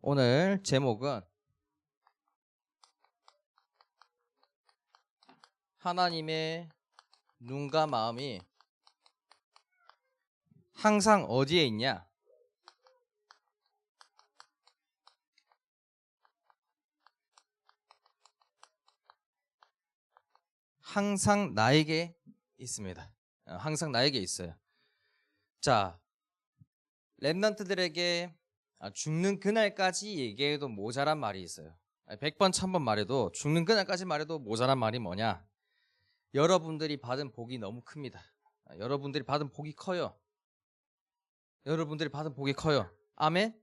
오늘 제목은 하나님의 눈과 마음이 항상 어디에 있냐? 항상 나에게 있습니다. 항상 나에게 있어요. 자, 랩런트들에게 죽는 그날까지 얘기해도 모자란 말이 있어요. 100번 1000번 말해도 죽는 그날까지 말해도 모자란 말이 뭐냐? 여러분들이 받은 복이 너무 큽니다. 여러분들이 받은 복이 커요. 여러분들이 받은 복이 커요. 아멘?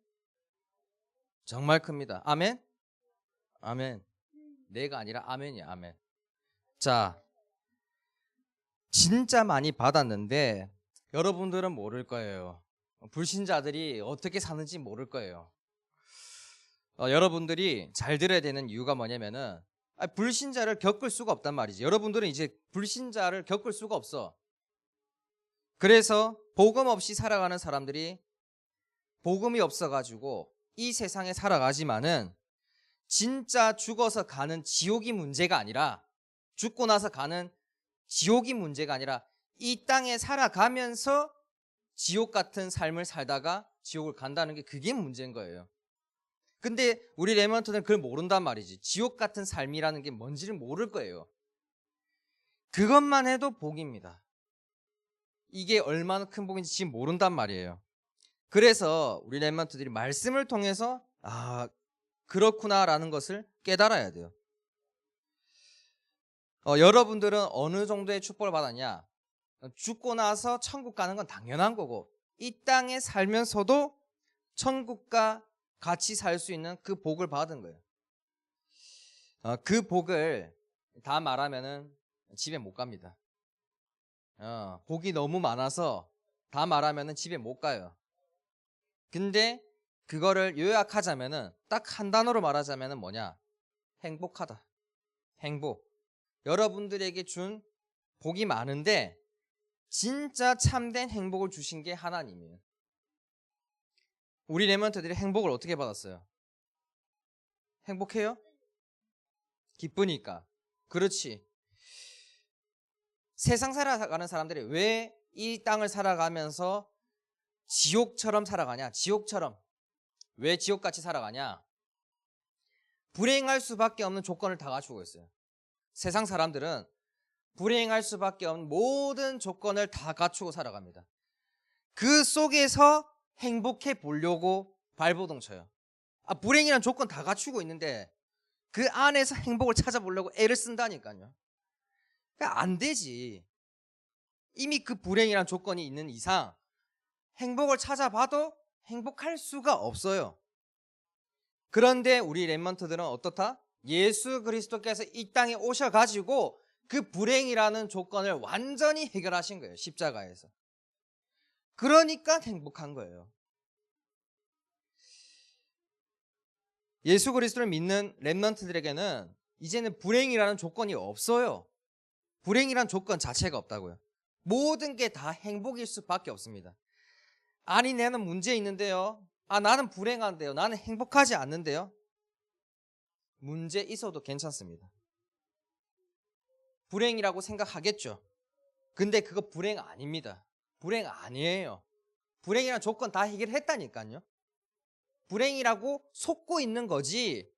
정말 큽니다. 아멘? 아멘. 내가 아니라 아멘이야. 아멘. 자, 진짜 많이 받았는데 여러분들은 모를 거예요. 불신자들이 어떻게 사는지 모를 거예요. 여러분들이 잘 들어야 되는 이유가 뭐냐면은 불신자를 겪을 수가 없단 말이지. 여러분들은 이제 불신자를 겪을 수가 없어. 그래서 복음 없이 살아가는 사람들이 복음이 없어가지고 이 세상에 살아가지만은 진짜 죽어서 가는 지옥이 문제가 아니라, 죽고 나서 가는 지옥이 문제가 아니라 이 땅에 살아가면서 지옥 같은 삶을 살다가 지옥을 간다는 게 그게 문제인 거예요. 근데 우리 레몬트는 그걸 모른단 말이지. 지옥 같은 삶이라는 게 뭔지를 모를 거예요. 그것만 해도 복입니다. 이게 얼마나 큰 복인지 지금 모른단 말이에요. 그래서 우리 레몬트들이 말씀을 통해서 그렇구나라는 것을 깨달아야 돼요. 여러분들은 어느 정도의 축복을 받았냐? 죽고 나서 천국 가는 건 당연한 거고, 이 땅에 살면서도 천국과 같이 살 수 있는 그 복을 받은 거예요. 그 복을 다 말하면은 집에 못 갑니다. 복이 너무 많아서 다 말하면은 집에 못 가요. 근데 그거를 요약하자면은 딱 한 단어로 말하자면은 뭐냐? 행복하다. 행복. 여러분들에게 준 복이 많은데 진짜 참된 행복을 주신 게 하나님이에요. 우리 레몬트들이 행복을 어떻게 받았어요? 행복해요? 기쁘니까. 그렇지. 세상 살아가는 사람들이 왜 이 땅을 살아가면서 지옥처럼 살아가냐? 지옥처럼. 왜 지옥같이 살아가냐? 불행할 수밖에 없는 조건을 다 갖추고 있어요. 세상 사람들은 불행할 수밖에 없는 모든 조건을 다 갖추고 살아갑니다. 그 속에서 행복해 보려고 발버둥 쳐요. 불행이란 조건 다 갖추고 있는데 그 안에서 행복을 찾아보려고 애를 쓴다니까요. 안 되지. 이미 그 불행이란 조건이 있는 이상 행복을 찾아봐도 행복할 수가 없어요. 그런데 우리 랩런트들은 어떻다? 예수 그리스도께서 이 땅에 오셔가지고 그 불행이라는 조건을 완전히 해결하신 거예요. 십자가에서. 그러니까 행복한 거예요. 예수 그리스도를 믿는 랩런트들에게는 이제는 불행이라는 조건이 없어요. 불행이란 조건 자체가 없다고요. 모든 게 다 행복일 수밖에 없습니다. 아니, 나는 문제 있는데요. 나는 불행한데요. 나는 행복하지 않는데요. 문제 있어도 괜찮습니다. 불행이라고 생각하겠죠. 근데 그거 불행 아닙니다. 불행 아니에요. 불행이란 조건 다 해결했다니까요. 불행이라고 속고 있는 거지.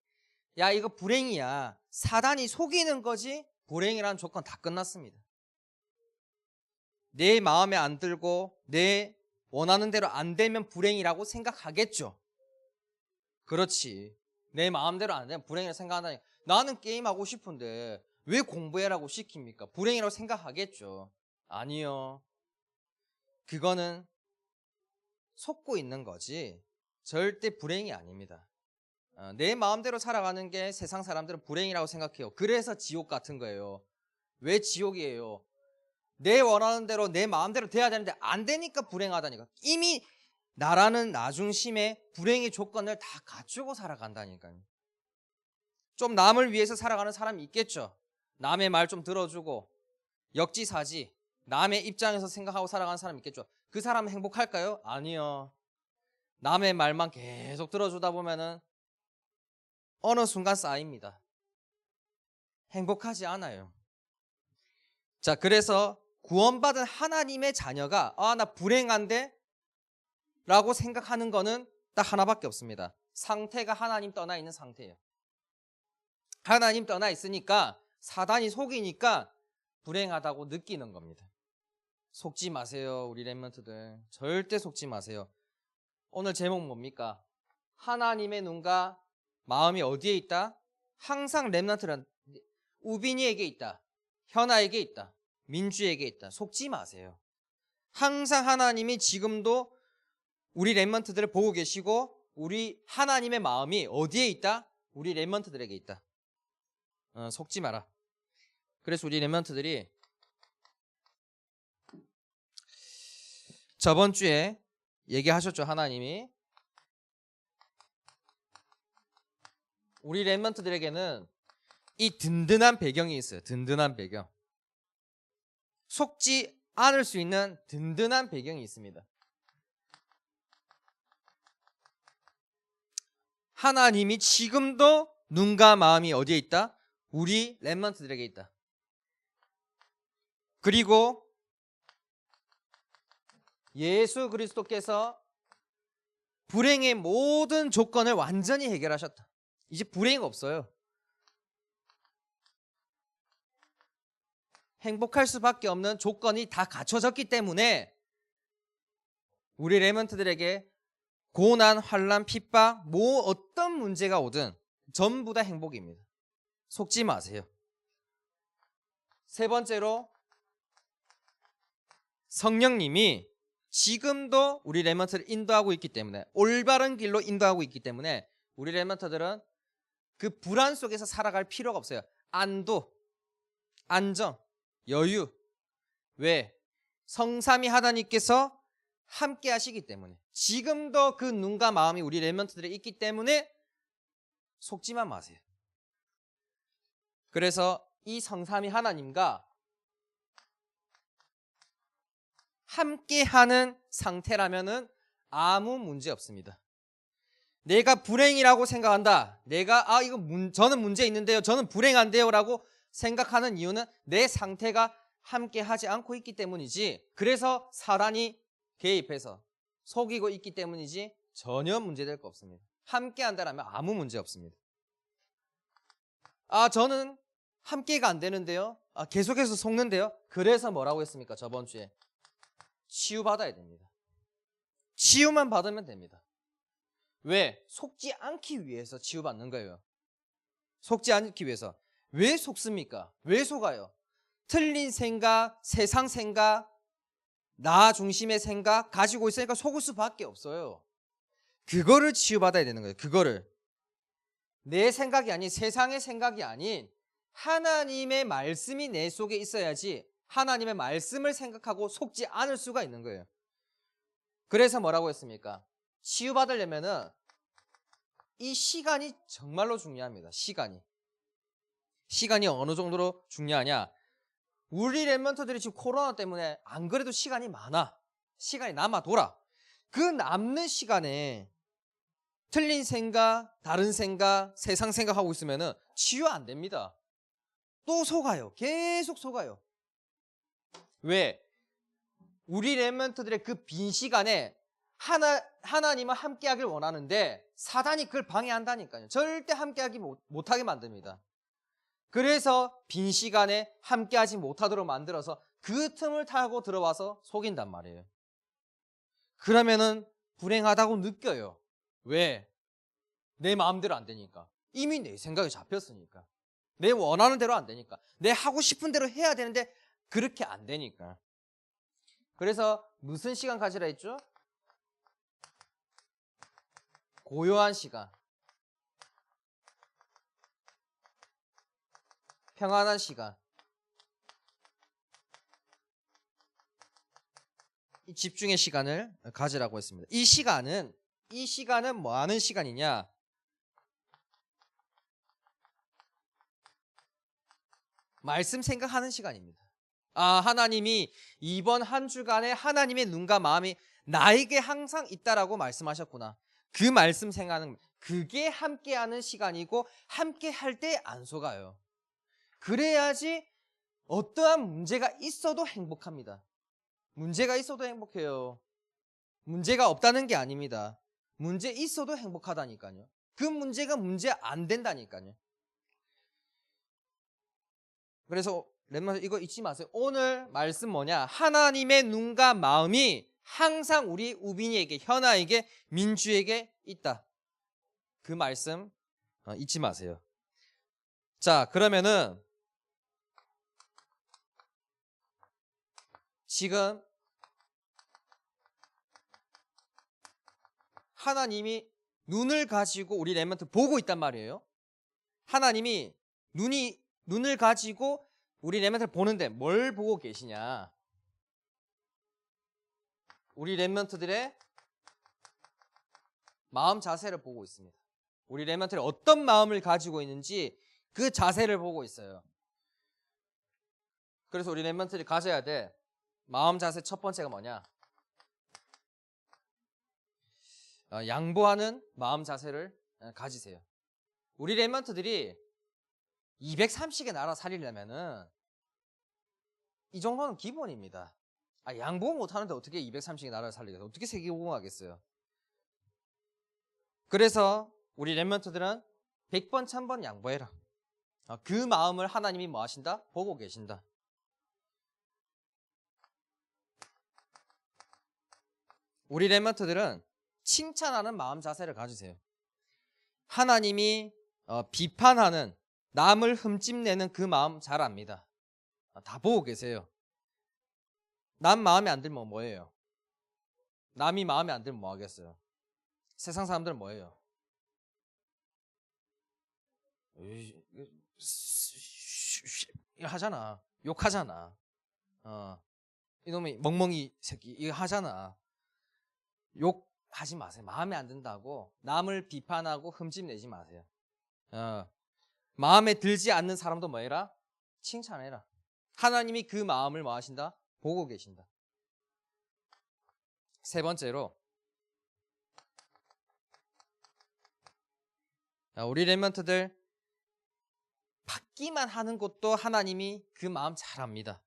야, 이거 불행이야. 사단이 속이는 거지. 불행이라는 조건 다 끝났습니다. 내 마음에 안 들고 내 원하는 대로 안 되면 불행이라고 생각하겠죠. 그렇지. 내 마음대로 안 되면 불행이라고 생각한다니까. 나는 게임하고 싶은데 왜 공부해라고 시킵니까? 불행이라고 생각하겠죠. 아니요. 그거는 속고 있는 거지 절대 불행이 아닙니다. 내 마음대로 살아가는 게 세상 사람들은 불행이라고 생각해요. 그래서 지옥 같은 거예요. 왜 지옥이에요? 내 원하는 대로 내 마음대로 돼야 되는데 안 되니까 불행하다니까. 이미 나라는 나중심에 불행의 조건을 다 갖추고 살아간다니까요. 좀 남을 위해서 살아가는 사람이 있겠죠. 남의 말 좀 들어주고 역지사지 남의 입장에서 생각하고 살아가는 사람이 있겠죠. 그 사람은 행복할까요? 아니요. 남의 말만 계속 들어주다 보면은 어느 순간 쌓입니다. 행복하지 않아요. 자, 그래서 구원받은 하나님의 자녀가 나 불행한데? 라고 생각하는 거는 딱 하나밖에 없습니다. 상태가 하나님 떠나 있는 상태예요. 하나님 떠나 있으니까 사단이 속이니까 불행하다고 느끼는 겁니다. 속지 마세요, 우리 랩런트들. 절대 속지 마세요. 오늘 제목 뭡니까? 하나님의 눈과 마음이 어디에 있다? 항상 랩런트는 우빈이에게 있다. 현아에게 있다. 민주에게 있다. 속지 마세요. 항상 하나님이 지금도 우리 랩런트들을 보고 계시고 우리 하나님의 마음이 어디에 있다? 우리 랩런트들에게 있다. 속지 마라. 그래서 우리 랩런트들이 저번 주에 얘기하셨죠, 하나님이. 우리 랩런트들에게는 이 든든한 배경이 있어요. 든든한 배경. 속지 않을 수 있는 든든한 배경이 있습니다. 하나님이 지금도 눈과 마음이 어디에 있다? 우리 랩런트들에게 있다. 그리고 예수 그리스도께서 불행의 모든 조건을 완전히 해결하셨다. 이제 불행 없어요. 행복할 수밖에 없는 조건이 다 갖춰졌기 때문에 우리 랩런트들에게 고난, 환난, 핍박, 어떤 문제가 오든 전부 다 행복입니다. 속지 마세요. 세 번째로 성령님이 지금도 우리 랩런트를 인도하고 있기 때문에, 올바른 길로 인도하고 있기 때문에 우리 랩런트들은 그 불안 속에서 살아갈 필요가 없어요. 안도, 안정, 여유. 왜? 성삼위 하나님께서 함께 하시기 때문에, 지금도 그 눈과 마음이 우리 랩런트들에 있기 때문에 속지만 마세요. 그래서 이 성삼위 하나님과 함께하는 상태라면은 아무 문제 없습니다. 내가 불행이라고 생각한다. 내가 저는 문제 있는데요, 저는 불행한데요 라고 생각하는 이유는 내 상태가 함께하지 않고 있기 때문이지, 그래서 사단이 개입해서 속이고 있기 때문이지 전혀 문제될 거 없습니다. 함께한다라면 아무 문제 없습니다. 저는 함께가 안 되는데요, 계속해서 속는데요. 그래서 뭐라고 했습니까? 저번 주에 치유받아야 됩니다. 치유만 받으면 됩니다. 왜? 속지 않기 위해서 치유받는 거예요. 속지 않기 위해서. 왜 속습니까? 왜 속아요? 틀린 생각, 세상 생각, 나 중심의 생각 가지고 있으니까 속을 수밖에 없어요. 그거를 치유받아야 되는 거예요. 그거를. 내 생각이 아닌, 세상의 생각이 아닌 하나님의 말씀이 내 속에 있어야지 하나님의 말씀을 생각하고 속지 않을 수가 있는 거예요. 그래서 뭐라고 했습니까? 치유받으려면은 이 시간이 정말로 중요합니다. 시간이 어느 정도로 중요하냐? 우리 랩런트들이 지금 코로나 때문에 안 그래도 시간이 많아. 시간이 남아 돌아. 그 남는 시간에 틀린 생각, 다른 생각, 세상 생각하고 있으면은 치유 안 됩니다. 또 속아요. 계속 속아요. 왜? 우리 랩런트들의 그 빈 시간에 하나님은 함께하길 원하는데 사단이 그걸 방해한다니까요. 절대 함께하기 못하게 만듭니다. 그래서 빈 시간에 함께하지 못하도록 만들어서 그 틈을 타고 들어와서 속인단 말이에요. 그러면은 불행하다고 느껴요. 왜? 내 마음대로 안 되니까. 이미 내 생각이 잡혔으니까. 내 원하는 대로 안 되니까. 내 하고 싶은 대로 해야 되는데 그렇게 안 되니까. 그래서 무슨 시간 가지라 했죠? 고요한 시간, 평안한 시간, 이 집중의 시간을 가지라고 했습니다. 이 시간은 뭐 하는 시간이냐? 말씀 생각하는 시간입니다. 하나님이 이번 한 주간에 하나님의 눈과 마음이 나에게 항상 있다라고 말씀하셨구나. 그 말씀 생각하는, 그게 함께하는 시간이고 함께 할 때 안 속아요. 그래야지 어떠한 문제가 있어도 행복합니다. 문제가 있어도 행복해요. 문제가 없다는 게 아닙니다. 문제 있어도 행복하다니까요. 그 문제가 문제 안 된다니까요. 그래서 랩런트 이거 잊지 마세요. 오늘 말씀 뭐냐? 하나님의 눈과 마음이 항상 우리 우빈이에게, 현아에게, 민주에게 있다. 그 말씀 잊지 마세요. 자, 그러면은 지금 하나님이 눈을 가지고 우리 랩런트 보고 있단 말이에요. 하나님이 눈을 가지고 우리 랩런트를 보는데 뭘 보고 계시냐? 우리 랩런트들의 마음 자세를 보고 있습니다. 우리 랩런트들이 어떤 마음을 가지고 있는지 그 자세를 보고 있어요. 그래서 우리 랩런트들이 가져야 돼. 마음 자세 첫 번째가 뭐냐? 양보하는 마음 자세를 가지세요. 우리 랩런트들이 230의 나라 살리려면은 이 정도는 기본입니다. 양보 못하는데 어떻게 230의 나라를 살리겠어요? 어떻게 세계공하겠어요? 그래서 우리 랩런트들은 100번 1000번 양보해라. 그 마음을 하나님이 뭐 하신다? 보고 계신다. 우리 랩런트들은 칭찬하는 마음 자세를 가지세요. 하나님이 비판하는, 남을 흠집내는 그 마음 잘 압니다. 다 보고 계세요. 남 마음에 안 들면 뭐예요? 남이 마음에 안 들면 뭐 하겠어요? 세상 사람들은 뭐예요? 이거 하잖아. 욕하잖아. 이놈이 멍멍이 새끼 이거 하잖아. 욕하지 마세요. 마음에 안 든다고 남을 비판하고 흠집내지 마세요. 마음에 들지 않는 사람도 뭐 해라? 칭찬해라. 하나님이 그 마음을 뭐 하신다? 보고 계신다. 세 번째로 우리 랩런트들 받기만 하는 것도 하나님이 그 마음 잘 압니다.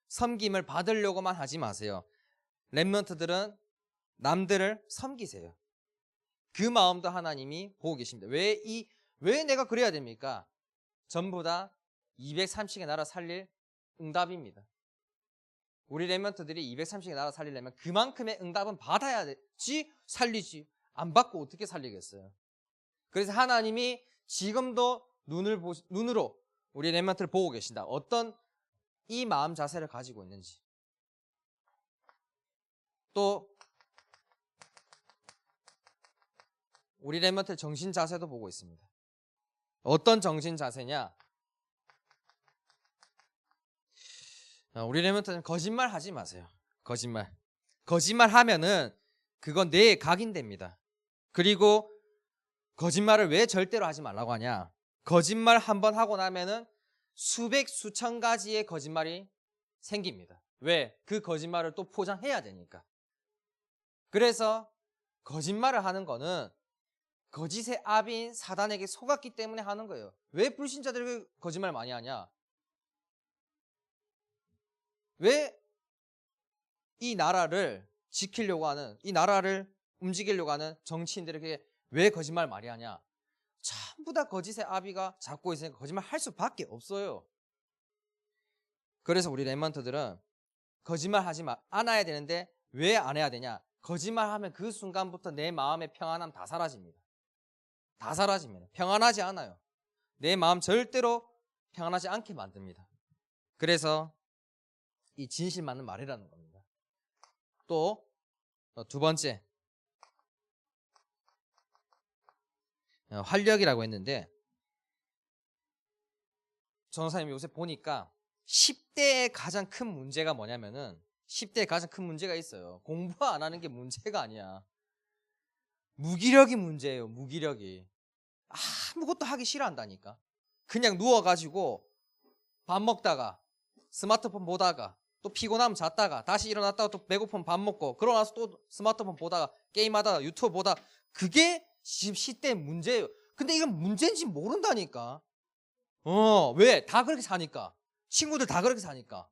섬김을 받으려고만 하지 마세요. 랩런트들은 남들을 섬기세요. 그 마음도 하나님이 보고 계십니다. 왜 내가 그래야 됩니까? 전부 다 230의 나라 살릴 응답입니다. 우리 랩런트들이 230의 나라 살리려면 그만큼의 응답은 받아야 되지, 살리지. 안 받고 어떻게 살리겠어요? 그래서 하나님이 지금도 눈으로 우리 랩런트를 보고 계신다. 어떤 이 마음 자세를 가지고 있는지. 또 우리 랩런트의 정신 자세도 보고 있습니다. 어떤 정신 자세냐? 우리 랩런트는 거짓말 하지 마세요. 거짓말 하면은 그건 뇌에 각인됩니다. 그리고 거짓말을 왜 절대로 하지 말라고 하냐? 거짓말 한번 하고 나면은 수백 수천 가지의 거짓말이 생깁니다. 왜? 그 거짓말을 또 포장해야 되니까. 그래서 거짓말을 하는 거는 거짓의 아비인 사단에게 속았기 때문에 하는 거예요. 왜 불신자들이 거짓말 많이 하냐? 왜 이 나라를 지키려고 하는, 이 나라를 움직이려고 하는 정치인들에게 왜 거짓말 많이 하냐? 전부 다 거짓의 아비가 잡고 있으니까 거짓말 할 수밖에 없어요. 그래서 우리 랩런트들은 거짓말 하지 않아야 되는데 왜 안 해야 되냐? 거짓말하면 그 순간부터 내 마음의 평안함 다 사라집니다. 다 사라집니다. 평안하지 않아요. 내 마음 절대로 평안하지 않게 만듭니다. 그래서 이 진실 맞는 말이라는 겁니다. 또 두 번째, 활력이라고 했는데 전도사님 요새 보니까 10대의 가장 큰 문제가 뭐냐면은 10대의 가장 큰 문제가 있어요. 공부 안 하는 게 문제가 아니야. 무기력이 문제예요. 무기력이. 아무것도 하기 싫어한다니까. 그냥 누워가지고 밥 먹다가 스마트폰 보다가 또 피곤하면 잤다가 다시 일어났다가 또 배고프면 밥 먹고 그러고 나서 또 스마트폰 보다가 게임하다가 유튜브 보다, 그게 지금 시대의 문제예요. 근데 이건 문제인지 모른다니까. 왜? 다 그렇게 사니까. 친구들 다 그렇게 사니까.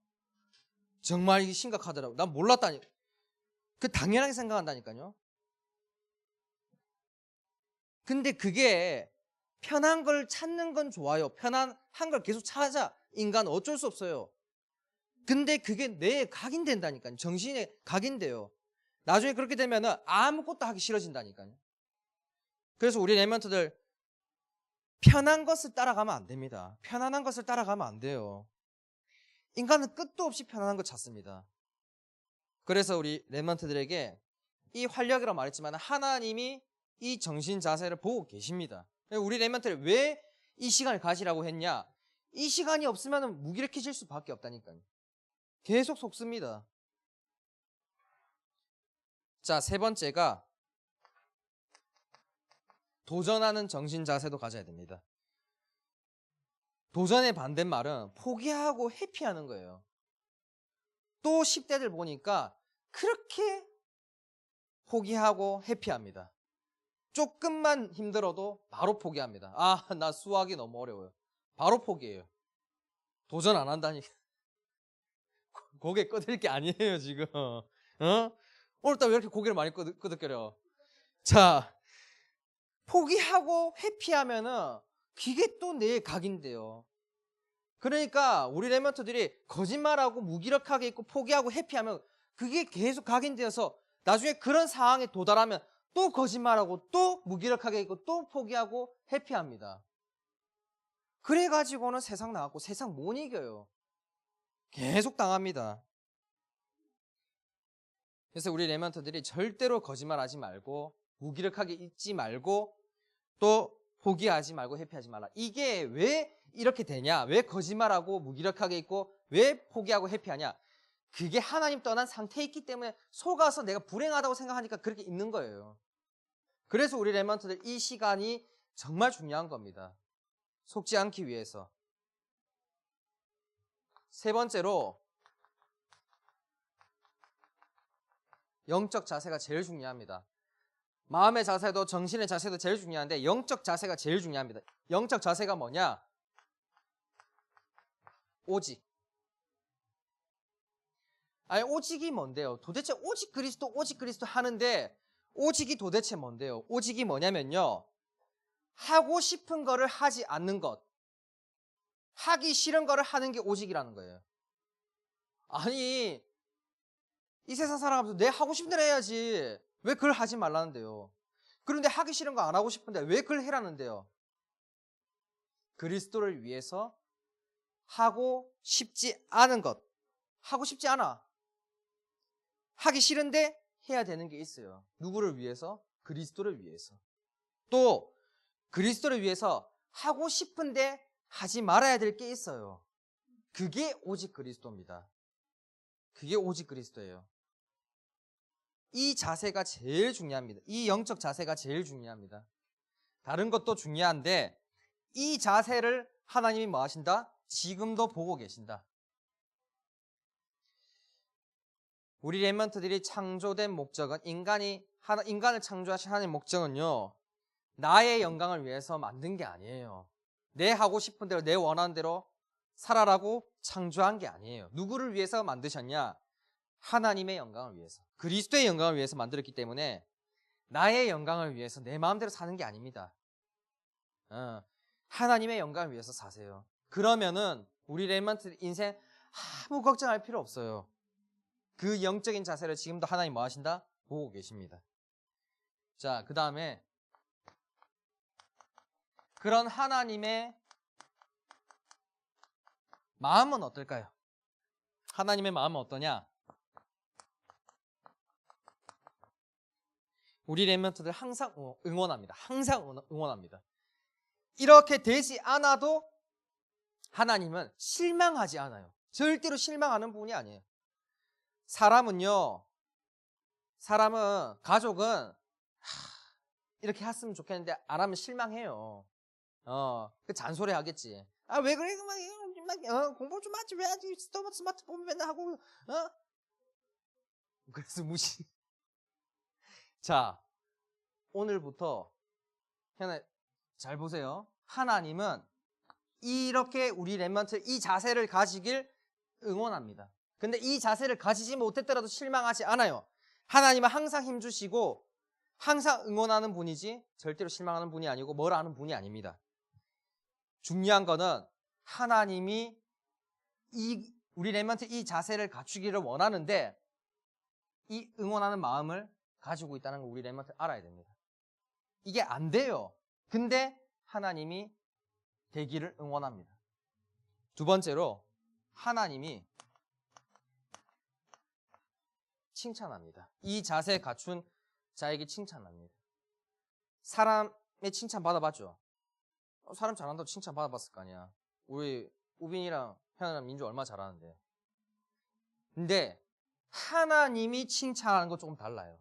정말 이게 심각하더라고. 난 몰랐다니까. 그 당연하게 생각한다니까요. 근데 그게 편한 걸 찾는 건 좋아요. 편한 걸 계속 찾아. 인간 어쩔 수 없어요. 근데 그게 뇌에 각인된다니까요. 정신에 각인돼요. 나중에 그렇게 되면은 아무것도 하기 싫어진다니까요. 그래서 우리 랩런트들 편한 것을 따라가면 안 됩니다. 편안한 것을 따라가면 안 돼요. 인간은 끝도 없이 편안한 걸 찾습니다. 그래서 우리 랩런트들에게 이 활력이라고 말했지만 하나님이 이 정신 자세를 보고 계십니다. 우리 랩런트를 왜 이 시간을 가지라고 했냐? 이 시간이 없으면 무기력해질 수밖에 없다니까요. 계속 속습니다. 자, 세 번째가 도전하는 정신 자세도 가져야 됩니다. 도전의 반대말은 포기하고 회피하는 거예요. 또 10대들 보니까 그렇게 포기하고 회피합니다. 조금만 힘들어도 바로 포기합니다. 아, 나 수학이 너무 어려워요. 바로 포기해요. 도전 안 한다니. 고개 끄덕일 게 아니에요, 지금. 오늘따라 왜 이렇게 고개를 많이 끄덕거려? 자, 포기하고 회피하면은 그게 또 내 각인데요. 그러니까 우리 랩런트들이 거짓말하고 무기력하게 있고 포기하고 회피하면 그게 계속 각인되어서 나중에 그런 상황에 도달하면 또 거짓말하고 또 무기력하게 있고 또 포기하고 회피합니다. 그래가지고는 세상 나갔고 세상 못 이겨요. 계속 당합니다. 그래서 우리 랩런트들이 절대로 거짓말하지 말고 무기력하게 있지 말고 또 포기하지 말고 회피하지 말라. 이게 왜 이렇게 되냐? 왜 거짓말하고 무기력하게 있고 왜 포기하고 회피하냐? 그게 하나님 떠난 상태에 있기 때문에 속아서 내가 불행하다고 생각하니까 그렇게 있는 거예요. 그래서 우리 랩런트들 이 시간이 정말 중요한 겁니다. 속지 않기 위해서. 세 번째로 영적 자세가 제일 중요합니다. 마음의 자세도 정신의 자세도 제일 중요한데 영적 자세가 제일 중요합니다. 영적 자세가 뭐냐? 오직. 아니 오직이 뭔데요? 도대체 오직 그리스도 하는데 오직이 도대체 뭔데요? 오직이 뭐냐면요. 하고 싶은 거를 하지 않는 것. 하기 싫은 거를 하는 게 오직이라는 거예요. 아니 이 세상 살아가면서 내 하고 싶은 대로 해야지. 왜 그걸 하지 말라는데요? 그런데 하기 싫은 거 안 하고 싶은데 왜 그걸 해라는데요? 그리스도를 위해서 하고 싶지 않은 것. 하고 싶지 않아. 하기 싫은데 해야 되는 게 있어요. 누구를 위해서? 그리스도를 위해서. 또 그리스도를 위해서 하고 싶은데 하지 말아야 될 게 있어요. 그게 오직 그리스도입니다. 그게 오직 그리스도예요. 이 자세가 제일 중요합니다. 이 영적 자세가 제일 중요합니다. 다른 것도 중요한데 이 자세를 하나님이 뭐 하신다? 지금도 보고 계신다. 우리 랩런트들이 창조된 목적은 인간을 창조하신 하나님의 목적은요. 나의 영광을 위해서 만든 게 아니에요. 내 하고 싶은 대로 내 원하는 대로 살아라고 창조한 게 아니에요. 누구를 위해서 만드셨냐? 하나님의 영광을 위해서. 그리스도의 영광을 위해서 만들었기 때문에 나의 영광을 위해서 내 마음대로 사는 게 아닙니다. 하나님의 영광을 위해서 사세요. 그러면은 우리 랩런트 인생 아무 걱정할 필요 없어요. 그 영적인 자세를 지금도 하나님 뭐 하신다? 보고 계십니다. 자, 그 다음에 그런 하나님의 마음은 어떨까요? 하나님의 마음은 어떠냐? 우리 랩런트들 항상 응원합니다. 항상 응원합니다. 이렇게 되지 않아도 하나님은 실망하지 않아요. 절대로 실망하는 분이 아니에요. 가족은 이렇게 했으면 좋겠는데 안 하면 실망해요. 그 잔소리 하겠지. 아, 왜 그래? 공부 좀 하지. 왜 하지? 스마트폰 맨날 하고, 그래서 무시. 자, 오늘부터 현아 잘 보세요. 하나님은 이렇게 우리 렘넌트 이 자세를 가지길 응원합니다. 근데 이 자세를 가지지 못했더라도 실망하지 않아요. 하나님은 항상 힘주시고 항상 응원하는 분이지 절대로 실망하는 분이 아니고 뭐라 하는 분이 아닙니다. 중요한 거는 하나님이 우리 렘넌트 이 자세를 갖추기를 원하는데 이 응원하는 마음을 가지고 있다는 걸 우리 렘넌트 알아야 됩니다. 이게 안 돼요. 근데 하나님이 되기를 응원합니다. 두 번째로 하나님이 칭찬합니다. 이 자세 갖춘 자에게 칭찬합니다. 사람의 칭찬 받아봤죠? 사람 잘한다고 칭찬 받아봤을 거 아니야. 우리 우빈이랑 현아랑 민주 얼마나 잘하는데. 근데 하나님이 칭찬하는 거 조금 달라요.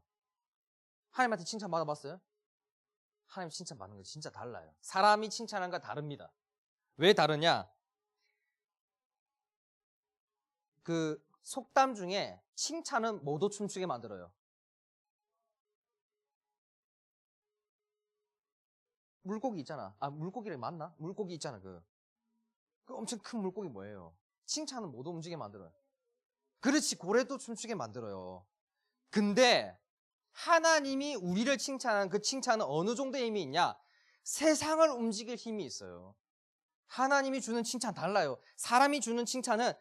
하나님한테 칭찬 받아봤어요? 하나님 칭찬 받는 거 진짜 달라요. 사람이 칭찬하는 거 다릅니다. 왜 다르냐? 그 속담 중에 칭찬은 모두 춤추게 만들어요. 물고기 있잖아. 아, 물고기를 맞나? 물고기 있잖아. 그 엄청 큰 물고기 뭐예요? 칭찬은 모두 움직이게 만들어요. 그렇지, 고래도 춤추게 만들어요. 근데 하나님이 우리를 칭찬하는 그 칭찬은 어느 정도의 힘이 있냐? 세상을 움직일 힘이 있어요. 하나님이 주는 칭찬 달라요. 사람이 주는 칭찬은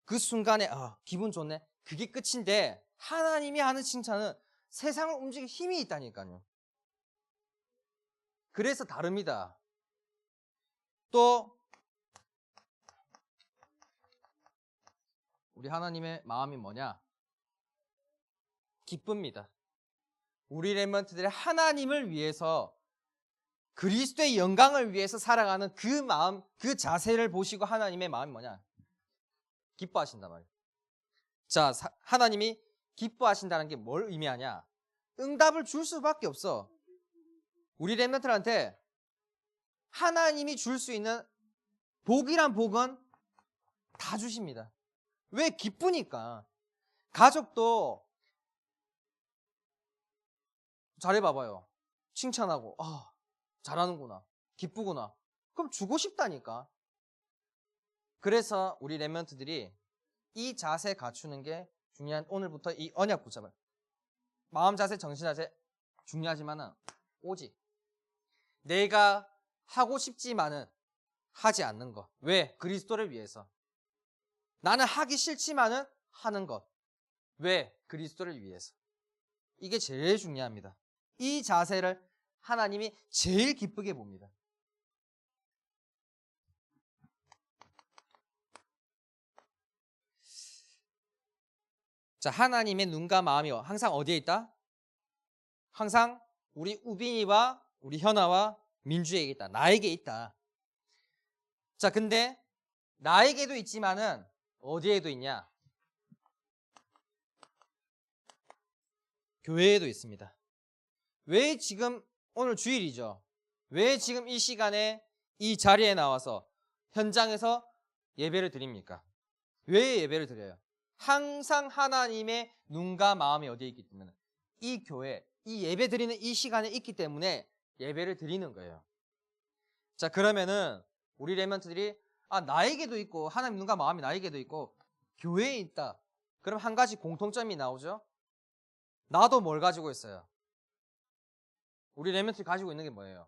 그 순간에 기분 좋네. 그게 끝인데 하나님이 하는 칭찬은 세상을 움직일 힘이 있다니까요. 그래서 다릅니다. 또 우리 하나님의 마음이 뭐냐? 기쁩니다. 우리 렘넌트들이 하나님을 위해서 그리스도의 영광을 위해서 살아가는 그 마음, 그 자세를 보시고 하나님의 마음이 뭐냐? 기뻐하신단 말이에요. 자, 하나님이 기뻐하신다는 게 뭘 의미하냐? 응답을 줄 수밖에 없어. 우리 렘넌트들한테 하나님이 줄 수 있는 복이란 복은 다 주십니다. 왜? 기쁘니까. 가족도 잘해봐봐요. 칭찬하고 잘하는구나, 기쁘구나. 그럼 주고 싶다니까. 그래서 우리 렘넌트들이 이 자세 갖추는 게 중요한, 오늘부터 이 언약 붙잡아요. 마음 자세, 정신 자세 중요하지만은 오직 내가 하고 싶지만은 하지 않는 것. 왜? 그리스도를 위해서. 나는 하기 싫지만은 하는 것. 왜? 그리스도를 위해서. 이게 제일 중요합니다. 이 자세를 하나님이 제일 기쁘게 봅니다. 자, 하나님의 눈과 마음이 항상 어디에 있다? 항상 우리 우빈이와 우리 현아와 민주에게 있다. 나에게 있다. 자, 근데 나에게도 있지만은 어디에도 있냐? 교회에도 있습니다. 왜 지금 오늘 주일이죠? 왜 지금 이 시간에 이 자리에 나와서 현장에서 예배를 드립니까? 왜 예배를 드려요? 항상 하나님의 눈과 마음이 어디에 있기 때문에 이 교회, 이 예배 드리는 이 시간에 있기 때문에 예배를 드리는 거예요. 자, 그러면은 우리 렘넌트들이 나에게도 있고 하나님 눈과 마음이 나에게도 있고 교회에 있다. 그럼 한 가지 공통점이 나오죠? 나도 뭘 가지고 있어요? 우리 렘넌트들이 가지고 있는 게 뭐예요?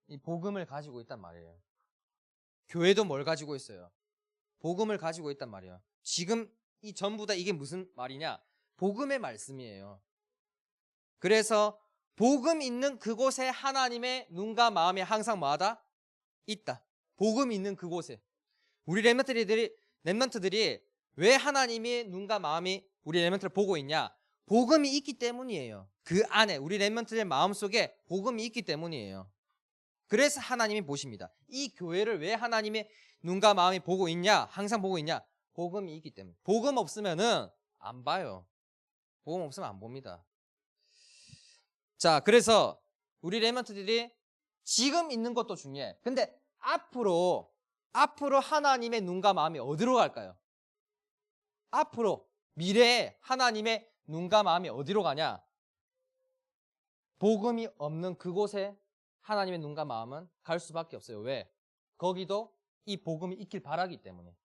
이 복음을 가지고 있단 말이에요. 교회도 뭘 가지고 있어요? 복음을 가지고 있단 말이에요. 지금 이 전부 다 이게 무슨 말이냐? 복음의 말씀이에요. 그래서 복음 있는 그곳에 하나님의 눈과 마음이 항상 뭐하다? 있다. 복음 있는 그곳에. 우리 렘넌트들이 왜 하나님의 눈과 마음이 우리 렘넌트를 보고 있냐? 복음이 있기 때문이에요. 그 안에 우리 렘넌트의 마음속에 복음이 있기 때문이에요. 그래서 하나님이 보십니다. 이 교회를 왜 하나님의 눈과 마음이 보고 있냐? 항상 보고 있냐? 복음이 있기 때문에. 복음 없으면은 안 봐요. 복음 없으면 안 봅니다. 자, 그래서 우리 렘넌트들이 지금 있는 것도 중요해. 근데 앞으로 하나님의 눈과 마음이 어디로 갈까요? 앞으로 미래에 하나님의 눈과 마음이 어디로 가냐? 복음이 없는 그곳에 하나님의 눈과 마음은 갈 수밖에 없어요. 왜? 거기도 이 복음이 있길 바라기 때문에.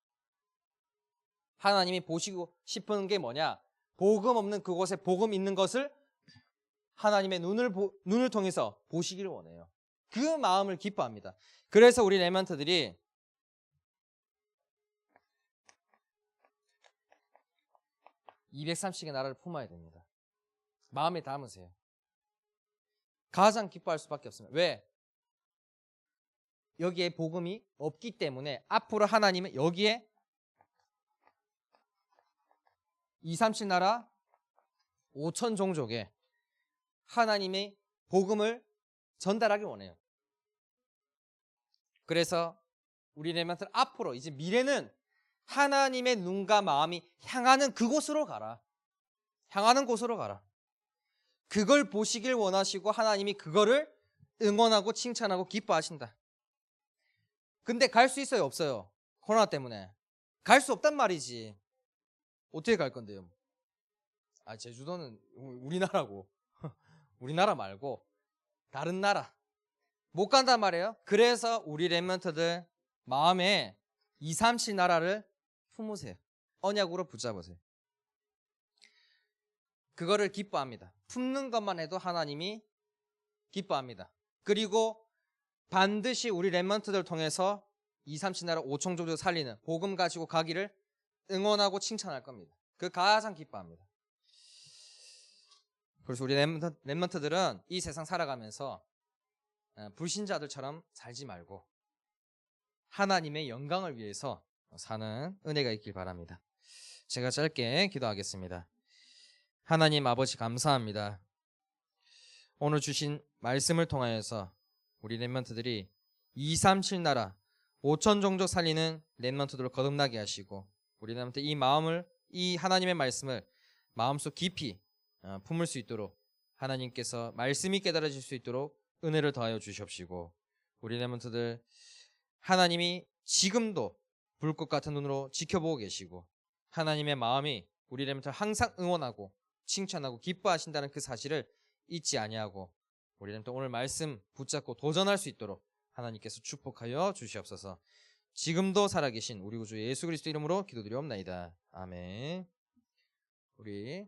하나님이 보시고 싶은 게 뭐냐? 복음 없는 그곳에 복음 있는 것을 하나님의 눈을 통해서 보시기를 원해요. 그 마음을 기뻐합니다. 그래서 우리 렘넌트들이 (230의) 나라를 품어야 됩니다. 마음에 담으세요. 가장 기뻐할 수밖에 없습니다. 왜? 여기에 복음이 없기 때문에 앞으로 하나님은 여기에 237 나라 5천 종족에 하나님의 복음을 전달하길 원해요. 그래서 우리 렘넌트는 앞으로 이제 미래는 하나님의 눈과 마음이 향하는 그곳으로 가라. 향하는 곳으로 가라. 그걸 보시길 원하시고 하나님이 그거를 응원하고 칭찬하고 기뻐하신다. 근데 갈 수 있어요? 없어요? 코로나 때문에. 갈 수 없단 말이지. 어떻게 갈 건데요? 제주도는 우리나라고. 우리나라 말고 다른 나라. 못 간단 말이에요. 그래서 우리 렘넌트들 마음에 237 나라를 품으세요. 언약으로 붙잡으세요. 그거를 기뻐합니다. 품는 것만 해도 하나님이 기뻐합니다. 그리고 반드시 우리 렘넌트들 통해서 237 나라 5천 종족 살리는 복음 가지고 가기를 응원하고 칭찬할 겁니다. 그 가장 기뻐합니다. 그래서 우리 렘넌트들은 이 세상 살아가면서 불신자들처럼 살지 말고 하나님의 영광을 위해서 사는 은혜가 있길 바랍니다. 제가 짧게 기도하겠습니다. 하나님 아버지 감사합니다. 오늘 주신 말씀을 통하여서 우리 렘넌트들이 237 나라 5천 종족 살리는 렘넌트들을 거듭나게 하시고 우리 렘넌트 이 하나님의 말씀을 마음속 깊이 품을 수 있도록 하나님께서 말씀이 깨달아질 수 있도록 은혜를 더하여 주시옵시고 우리 렘넌트들 하나님이 지금도 불꽃 같은 눈으로 지켜보고 계시고 하나님의 마음이 우리 렘넌트를 항상 응원하고 칭찬하고 기뻐하신다는 그 사실을 잊지 아니하고 우리 렘넌트 오늘 말씀 붙잡고 도전할 수 있도록 하나님께서 축복하여 주시옵소서. 지금도 살아계신 우리 구주 예수 그리스도 이름으로 기도드리옵나이다. 아멘. 우리